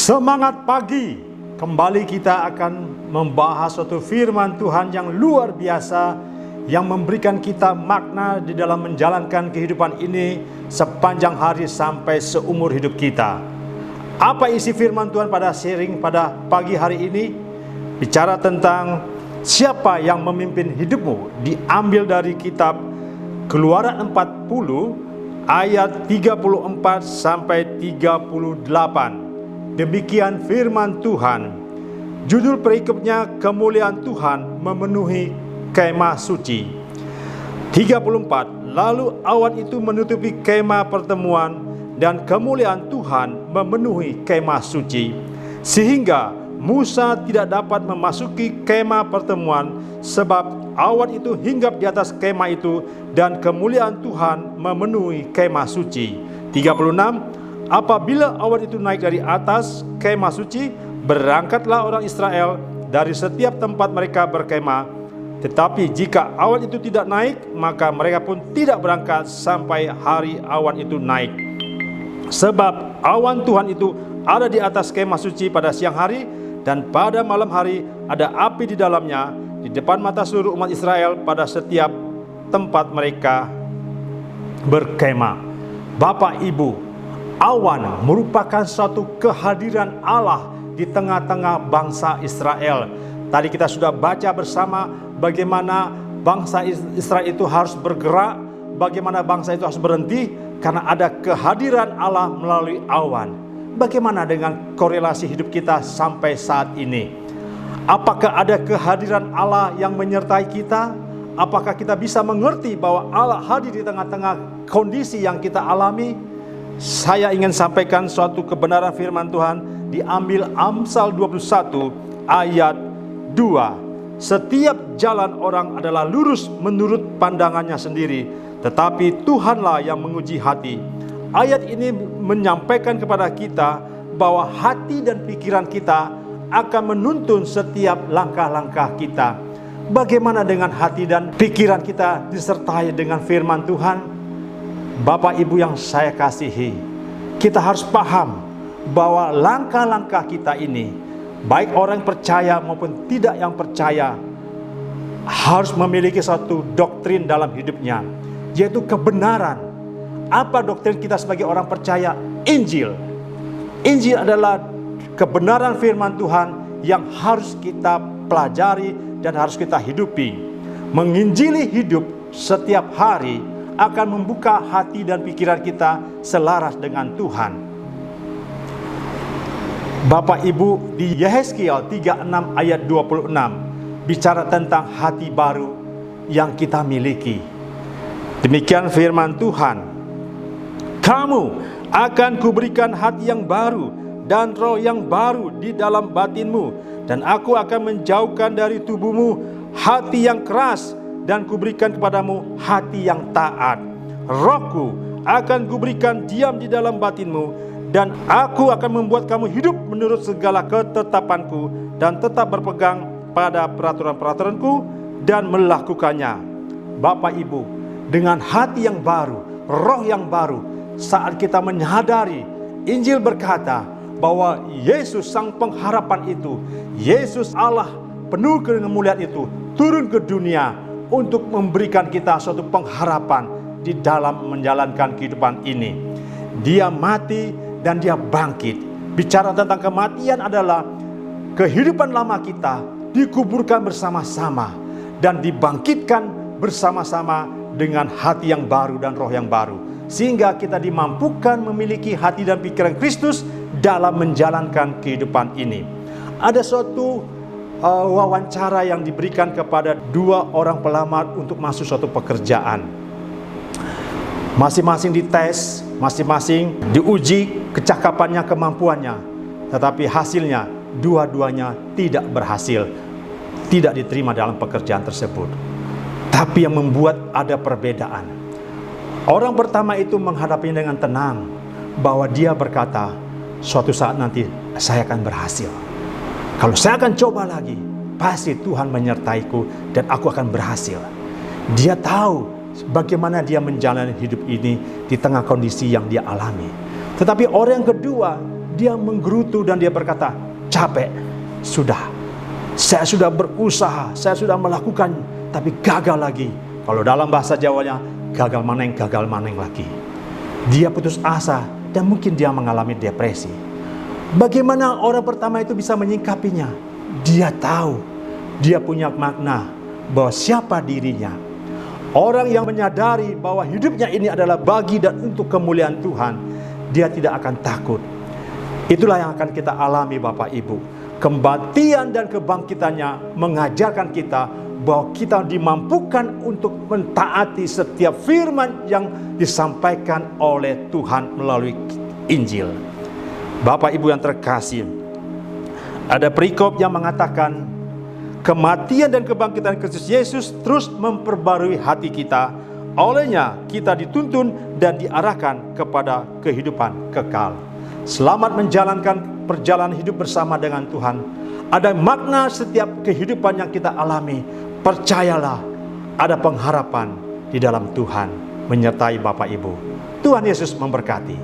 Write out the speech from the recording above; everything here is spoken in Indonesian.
Semangat pagi, kembali kita akan membahas suatu firman Tuhan yang luar biasa, yang memberikan kita makna di dalam menjalankan kehidupan ini sepanjang hari sampai seumur hidup kita. Apa isi firman Tuhan pada sharing pada pagi hari ini? Bicara tentang siapa yang memimpin hidupmu, diambil dari kitab Keluaran 40 ayat 34 sampai 38. Demikian firman Tuhan. Judul perikopnya, kemuliaan Tuhan memenuhi kemah suci. 34. Lalu awan itu menutupi kemah pertemuan, dan kemuliaan Tuhan memenuhi kemah suci, sehingga Musa tidak dapat memasuki kemah pertemuan, sebab awan itu hinggap di atas kemah itu, dan kemuliaan Tuhan memenuhi kemah suci. 36. Apabila awan itu naik dari atas kemah suci, berangkatlah orang Israel dari setiap tempat mereka berkemah. Tetapi jika awan itu tidak naik, maka mereka pun tidak berangkat sampai hari awan itu naik. Sebab awan Tuhan itu ada di atas kemah suci pada siang hari, dan pada malam hari ada api di dalamnya, di depan mata seluruh umat Israel pada setiap tempat mereka berkemah. Bapak Ibu, awan merupakan suatu kehadiran Allah di tengah-tengah bangsa Israel. Tadi kita sudah baca bersama bagaimana bangsa Israel itu harus bergerak, bagaimana bangsa itu harus berhenti karena ada kehadiran Allah melalui awan. Bagaimana dengan korelasi hidup kita sampai saat ini? Apakah ada kehadiran Allah yang menyertai kita? Apakah kita bisa mengerti bahwa Allah hadir di tengah-tengah kondisi yang kita alami? Saya ingin sampaikan suatu kebenaran firman Tuhan diambil Amsal 21 ayat 2. Setiap jalan orang adalah lurus menurut pandangannya sendiri, tetapi Tuhanlah yang menguji hati. Ayat ini menyampaikan kepada kita bahwa hati dan pikiran kita akan menuntun setiap langkah-langkah kita. Bagaimana dengan hati dan pikiran kita disertai dengan firman Tuhan? Bapak Ibu yang saya kasihi, kita harus paham bahwa langkah-langkah kita ini, baik orang yang percaya maupun tidak yang percaya, harus memiliki satu doktrin dalam hidupnya, yaitu kebenaran. Apa doktrin kita sebagai orang percaya? Injil. Injil adalah kebenaran firman Tuhan yang harus kita pelajari dan harus kita hidupi. Menginjili hidup setiap hari akan membuka hati dan pikiran kita selaras dengan Tuhan. Bapak Ibu, di Yehezkiel 36 ayat 26 bicara tentang hati baru yang kita miliki. Demikian firman Tuhan. Kamu akan kuberikan hati yang baru dan roh yang baru di dalam batinmu, dan aku akan menjauhkan dari tubuhmu hati yang keras, dan kuberikan kepadamu hati yang taat. Rohku akan kuberikan diam di dalam batinmu, dan aku akan membuat kamu hidup menurut segala ketetapanku, dan tetap berpegang pada peraturan-peraturanku dan melakukannya. Bapak Ibu, dengan hati yang baru, roh yang baru, saat kita menyadari Injil berkata bahwa Yesus sang pengharapan itu, Yesus Allah penuh kemuliaan itu turun ke dunia untuk memberikan kita suatu pengharapan di dalam menjalankan kehidupan ini. Dia mati dan dia bangkit. Bicara tentang kematian adalah kehidupan lama kita dikuburkan bersama-sama dan dibangkitkan bersama-sama dengan hati yang baru dan roh yang baru, sehingga kita dimampukan memiliki hati dan pikiran Kristus dalam menjalankan kehidupan ini. Ada suatu wawancara yang diberikan kepada dua orang pelamar untuk masuk suatu pekerjaan. Masing-masing dites, masing-masing diuji kecakapannya, kemampuannya. Tetapi hasilnya dua-duanya tidak berhasil, tidak diterima dalam pekerjaan tersebut. Tapi yang membuat ada perbedaan, orang pertama itu menghadapinya dengan tenang, bahwa dia berkata, suatu saat nanti saya akan berhasil. Kalau saya akan coba lagi, pasti Tuhan menyertaiku dan aku akan berhasil. Dia tahu bagaimana dia menjalani hidup ini di tengah kondisi yang dia alami. Tetapi orang yang kedua, dia menggerutu dan dia berkata, capek, sudah. Saya sudah berusaha, saya sudah melakukan, tapi gagal lagi. Kalau dalam bahasa Jawanya, gagal maneng lagi. Dia putus asa dan mungkin dia mengalami depresi. Bagaimana orang pertama itu bisa menyingkapinya? Dia tahu, dia punya makna bahwa siapa dirinya. Orang yang menyadari bahwa hidupnya ini adalah bagi dan untuk kemuliaan Tuhan, dia tidak akan takut. Itulah yang akan kita alami Bapak Ibu. Kematian dan kebangkitannya mengajarkan kita bahwa kita dimampukan untuk mentaati setiap firman yang disampaikan oleh Tuhan melalui Injil. Bapak Ibu yang terkasih, ada perikop yang mengatakan kematian dan kebangkitan Kristus Yesus terus memperbarui hati kita. Olehnya kita dituntun dan diarahkan kepada kehidupan kekal. Selamat menjalankan perjalanan hidup bersama dengan Tuhan. Ada makna setiap kehidupan yang kita alami. Percayalah, ada pengharapan di dalam Tuhan menyertai Bapak Ibu. Tuhan Yesus memberkati.